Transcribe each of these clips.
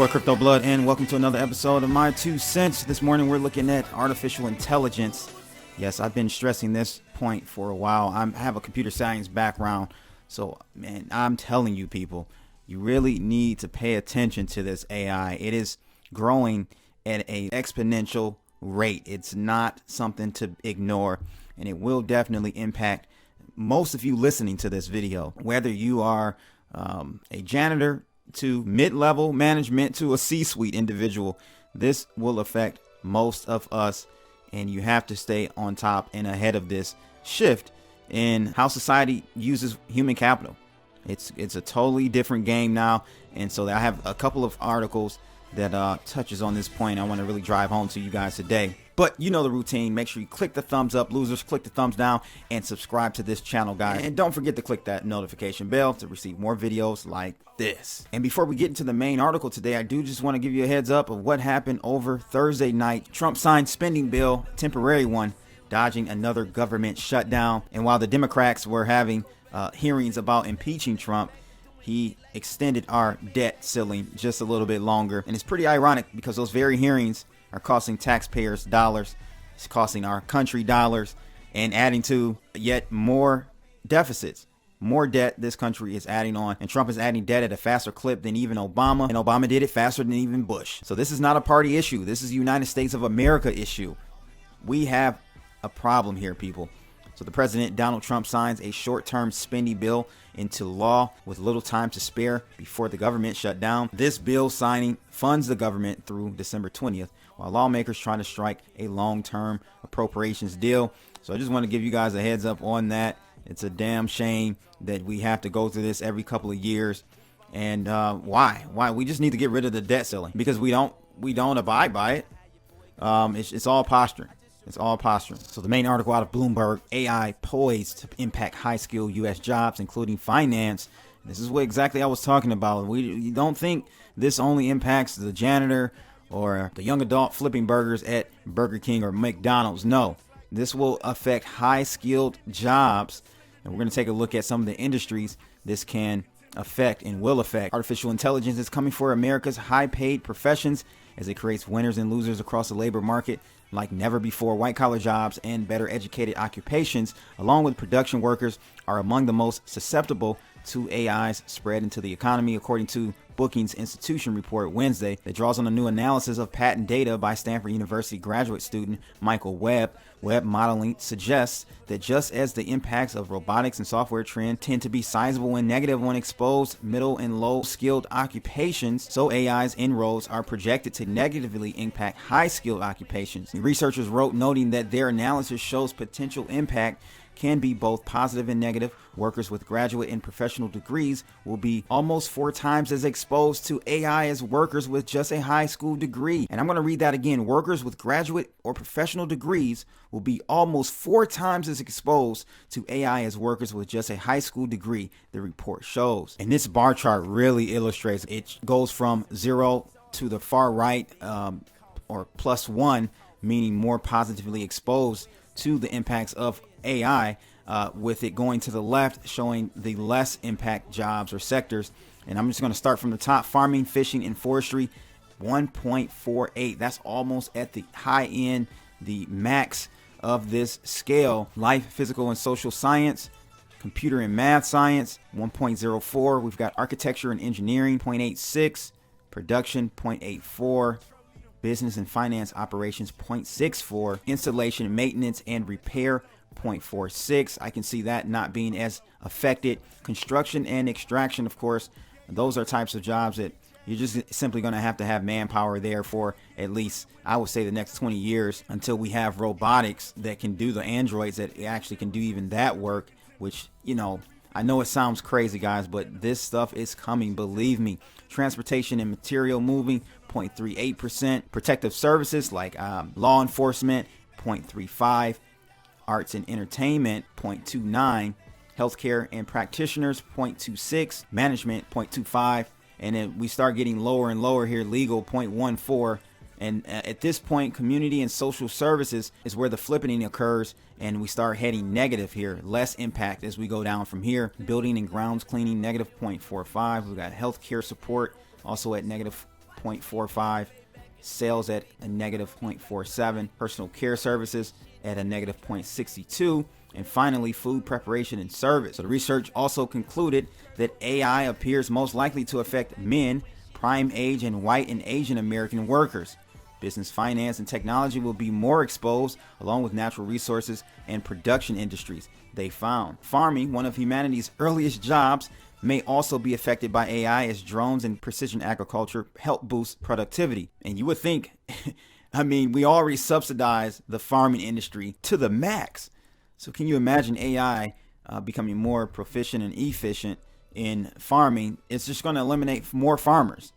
boy Crypto Blood, and welcome to another episode of My Two Cents. This morning we're looking at artificial intelligence. Yes, I've been stressing this point for a while. I have a computer science background, so man, I'm telling you people, you really need to pay attention to this AI. It is growing at an exponential rate. It's not something to ignore, and it will definitely impact most of you listening to this video, whether you are a janitor to mid-level management to a C-suite individual. This will affect most of us, and you have to stay on top and ahead of this shift in how society uses human capital. It's a totally different game now, and so I have a couple of articles that touches on this point I want to really drive home to you guys today. But you know the routine. Make sure you click the thumbs up, losers, click the thumbs down, and subscribe to this channel, guys. And don't forget to click that notification bell to receive more videos like this. And before we get into the main article today, I do just want to give you a heads up of what happened over Thursday night. Trump signed spending bill, temporary one, dodging another government shutdown. And while the Democrats were having hearings about impeaching Trump, he extended our debt ceiling just a little bit longer. And it's pretty ironic because those very hearings are costing taxpayers dollars. It's costing our country dollars and adding to yet more deficits. More debt this country is adding on. And Trump is adding debt at a faster clip than even Obama. And Obama did it faster than even Bush. So this is not a party issue. This is a United States of America issue. We have a problem here, people. So the president, Donald Trump, signs a short-term spending bill into law with little time to spare before the government shut down. This bill signing funds the government through December 20th, while lawmakers try to strike a long-term appropriations deal. So I just want to give you guys a heads up on that. It's a damn shame that we have to go through this every couple of years. And why? We just need to get rid of the debt ceiling because we don't abide by it. It's all posturing. It's all posturing. So the main article out of Bloomberg, AI poised to impact high-skilled U.S. jobs, including finance. This is what exactly I was talking about. You don't think this only impacts the janitor or the young adult flipping burgers at Burger King or McDonald's. No, this will affect high-skilled jobs. And we're going to take a look at some of the industries this can affect and will affect. Artificial intelligence is coming for America's high-paid professions as it creates winners and losers across the labor market like never before. White-collar jobs and better educated occupations, along with production workers, are among the most susceptible to AI's spread into the economy, according to Brookings Institution report Wednesday that draws on a new analysis of patent data by Stanford University graduate student Michael Webb. Web modeling suggests that just as the impacts of robotics and software trend tend to be sizable and negative on exposed middle and low skilled occupations, so AI's inroads are projected to negatively impact high skilled occupations. The researchers wrote, noting that their analysis shows potential impact can be both positive and negative. Workers with graduate and professional degrees will be almost 4 times as exposed to AI as workers with just a high school degree. And I'm going to read that again. Workers with graduate or professional degrees will be almost 4 times as exposed to AI as workers with just a high school degree, the report shows. And this bar chart really illustrates. It goes from 0 to the far right, or +1, meaning more positively exposed to the impacts of AI, with it going to the left showing the less impact jobs or sectors. And I'm just going to start from the top. Farming, fishing, and forestry, 1.48. That's almost at the high end, the max of this scale. Life, physical, and social science, computer and math science, 1.04. We've got architecture and engineering, 0.86. Production, 0.84. Business and finance operations, 0.64. Installation, maintenance, and repair, 0.46. I can see that not being as affected. Construction and extraction, of course, those are types of jobs that you're just simply going to have manpower there for at least, I would say, the next 20 years until we have robotics that can do the androids that actually can do even that work, which, you know, I know it sounds crazy, guys, but this stuff is coming, believe me. Transportation and material moving, 0.38%. Protective services like law enforcement, 0.35. Arts and entertainment, 0.29. Healthcare and practitioners, 0.26. Management, 0.25. And then we start getting lower and lower here. Legal, 0.14. And at this point, community and social services is where the flipping occurs, and we start heading negative here. Less impact as we go down from here. Building and grounds cleaning, negative 0.45. We've got healthcare support also at negative -0.45, sales at a -0.47, personal care services at a -0.62, and finally food preparation and service. So the research also concluded that AI appears most likely to affect men, prime age, and white and Asian American workers. Business, finance, and technology will be more exposed, along with natural resources and production industries, they found. Farming, one of humanity's earliest jobs, may also be affected by AI as drones and precision agriculture help boost productivity. And you would think, we already subsidize the farming industry to the max. So can you imagine AI becoming more proficient and efficient in farming? It's just going to eliminate more farmers.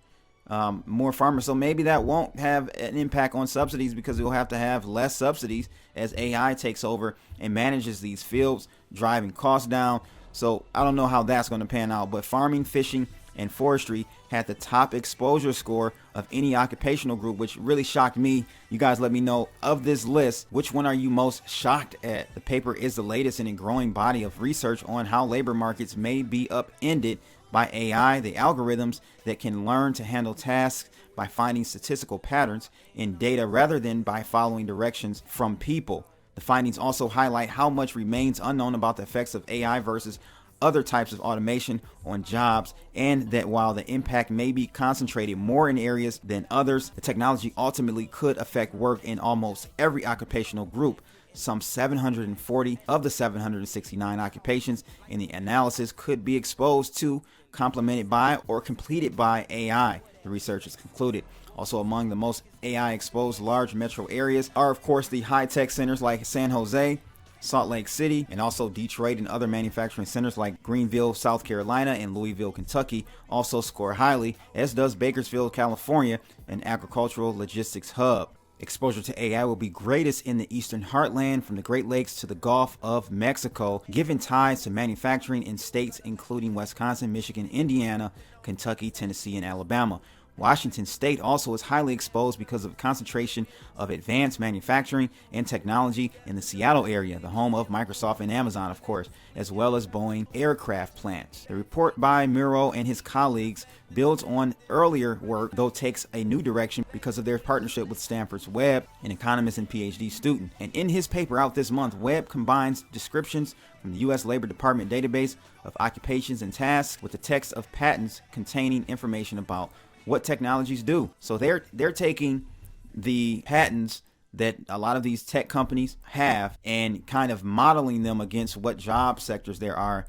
So maybe that won't have an impact on subsidies, because we'll have to have less subsidies as AI takes over and manages these fields, driving costs down. So I don't know how that's going to pan out, but farming, fishing, and forestry had the top exposure score of any occupational group, which really shocked me. You guys let me know, of this list, which one are you most shocked at? The paper is the latest in a growing body of research on how labor markets may be upended by AI, the algorithms that can learn to handle tasks by finding statistical patterns in data rather than by following directions from people. The findings also highlight how much remains unknown about the effects of AI versus other types of automation on jobs, and that while the impact may be concentrated more in areas than others, the technology ultimately could affect work in almost every occupational group. Some 740 of the 769 occupations in the analysis could be exposed to, complemented by, or completed by AI, the researchers concluded. Also among the most AI exposed large metro areas are, of course, the high-tech centers like San Jose, Salt Lake City, and also Detroit, and other manufacturing centers like Greenville, South Carolina, and Louisville, Kentucky also score highly, as does Bakersfield, California, an agricultural logistics hub. Exposure to AI will be greatest in the eastern heartland, from the Great Lakes to the Gulf of Mexico, given ties to manufacturing in states including Wisconsin, Michigan, Indiana, Kentucky, Tennessee, and Alabama. Washington State also is highly exposed because of concentration of advanced manufacturing and technology in the Seattle area, the home of Microsoft and Amazon, of course, as well as Boeing aircraft plants. The report by Muro and his colleagues builds on earlier work, though takes a new direction because of their partnership with Stanford's Webb, an economist and PhD student. And in his paper out this month, Webb combines descriptions from the U.S. Labor Department database of occupations and tasks with the text of patents containing information about what technologies do. So they're taking the patents that a lot of these tech companies have and kind of modeling them against what job sectors there are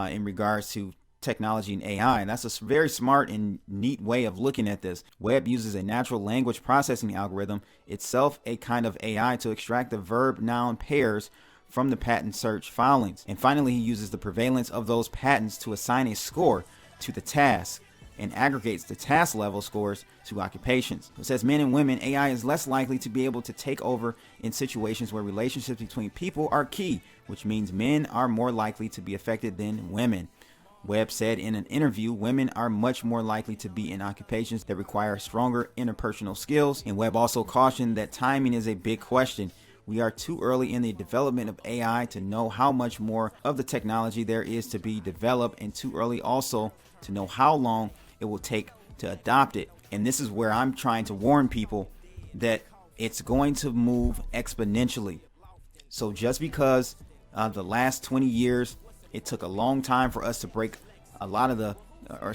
in regards to technology and AI. And that's a very smart and neat way of looking at this. Webb uses a natural language processing algorithm, itself a kind of AI, to extract the verb-noun pairs from the patent search filings. And finally, he uses the prevalence of those patents to assign a score to the task, and aggregates the task level scores to occupations. It says men and women, AI is less likely to be able to take over in situations where relationships between people are key, which means men are more likely to be affected than women. Webb said in an interview, women are much more likely to be in occupations that require stronger interpersonal skills. And Webb also cautioned that timing is a big question. We are too early in the development of AI to know how much more of the technology there is to be developed, and too early also to know how long it will take to adopt it. And this is where I'm trying to warn people that it's going to move exponentially. So just because the last 20 years, it took a long time for us to break a lot of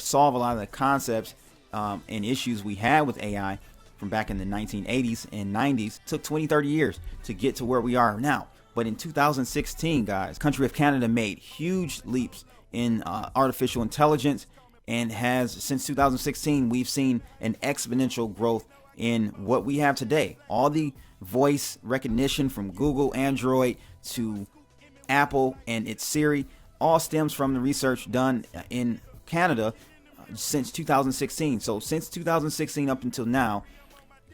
solve a lot of the concepts and issues we had with AI from back in the 1980s and 90s. It took 20, 30 years to get to where we are now. But in 2016, guys, country of Canada made huge leaps in artificial intelligence, and has, since 2016, we've seen an exponential growth in what we have today. All the voice recognition from Google, Android, to Apple and its Siri, all stems from the research done in Canada since 2016. So since 2016 up until now,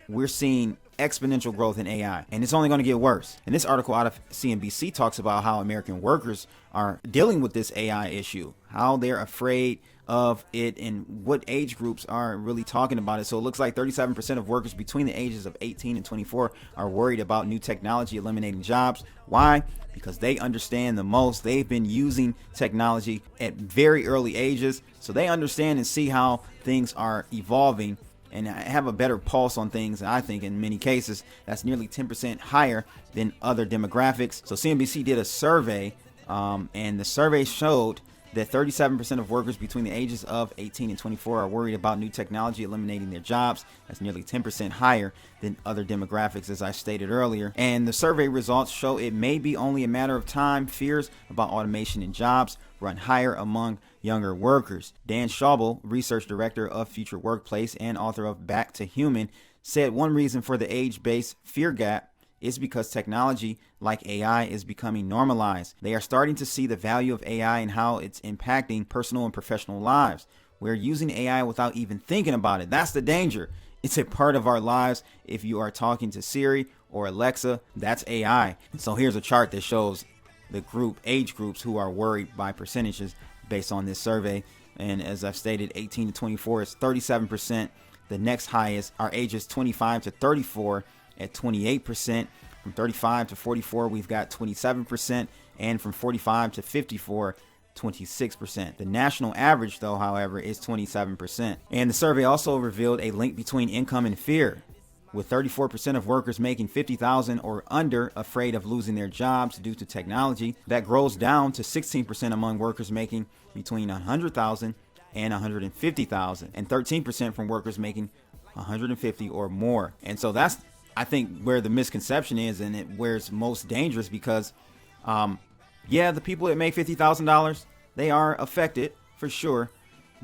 we're seeing exponential growth in AI, and it's only going to get worse. And this article out of CNBC talks about how American workers are dealing with this AI issue, how they're afraid of it, and what age groups are really talking about it. So it looks like 37% of workers between the ages of 18 and 24 are worried about new technology eliminating jobs. Why? Because they understand the most. They've been using technology at very early ages, so they understand and see how things are evolving and have a better pulse on things. I think in many cases that's nearly 10% higher than other demographics. So CNBC did a survey, and the survey showed that 37% of workers between the ages of 18 and 24 are worried about new technology eliminating their jobs. That's nearly 10% higher than other demographics, as I stated earlier. And the survey results show it may be only a matter of time. Fears about automation in jobs run higher among younger workers. Dan Schauble, research director of Future Workplace and author of Back to Human, said one reason for the age-based fear gap is because technology like AI is becoming normalized. They are starting to see the value of AI and how it's impacting personal and professional lives. We're using AI without even thinking about it. That's the danger. It's a part of our lives. If you are talking to Siri or Alexa, that's AI. So here's a chart that shows the age groups who are worried by percentages based on this survey. And as I've stated, 18 to 24 is 37%. The next highest are ages 25 to 34 at 28%. From 35 to 44, we've got 27%. And from 45 to 54, 26%. The national average, though, however, is 27%. And the survey also revealed a link between income and fear, with 34% of workers making $50,000 or under afraid of losing their jobs due to technology. That grows down to 16% among workers making between $100,000 and $150,000, and 13% from workers making $150,000 or more. And so that's, I think, where the misconception is, and where it's most dangerous, because the people that make $50,000, they are affected for sure,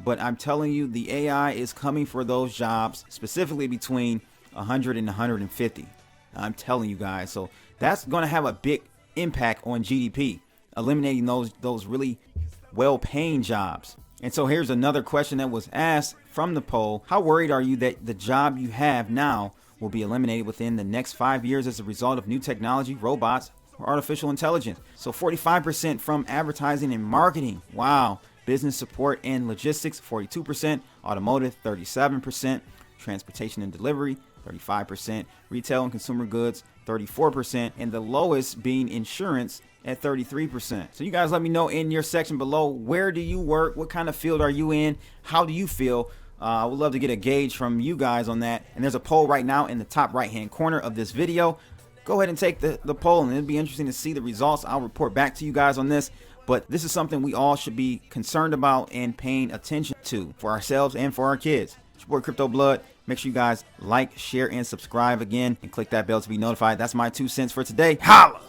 but I'm telling you, the AI is coming for those jobs, specifically between 100 and 150. I'm telling you guys. So that's going to have a big impact on GDP, eliminating those really well-paying jobs. And so here's another question that was asked from the poll. How worried are you that the job you have now will be eliminated within the next 5 years as a result of new technology, robots, or artificial intelligence? So 45% from advertising and marketing. Wow. Business support and logistics, 42%. Automotive, 37%. Transportation and delivery, 35%. Retail and consumer goods, 34%. And the lowest being insurance at 33%. So you guys let me know in your section below, where do you work? What kind of field are you in? How do you feel? I would love to get a gauge from you guys on that. And there's a poll right now in the top right hand corner of this video. Go ahead and take the poll, and it'll be interesting to see the results. I'll report back to you guys on this. But this is something we all should be concerned about and paying attention to for ourselves and for our kids. It's your boy Crypto Blood. Make sure you guys like, share, and subscribe again, and click that bell to be notified. That's my 2 cents for today. Holla!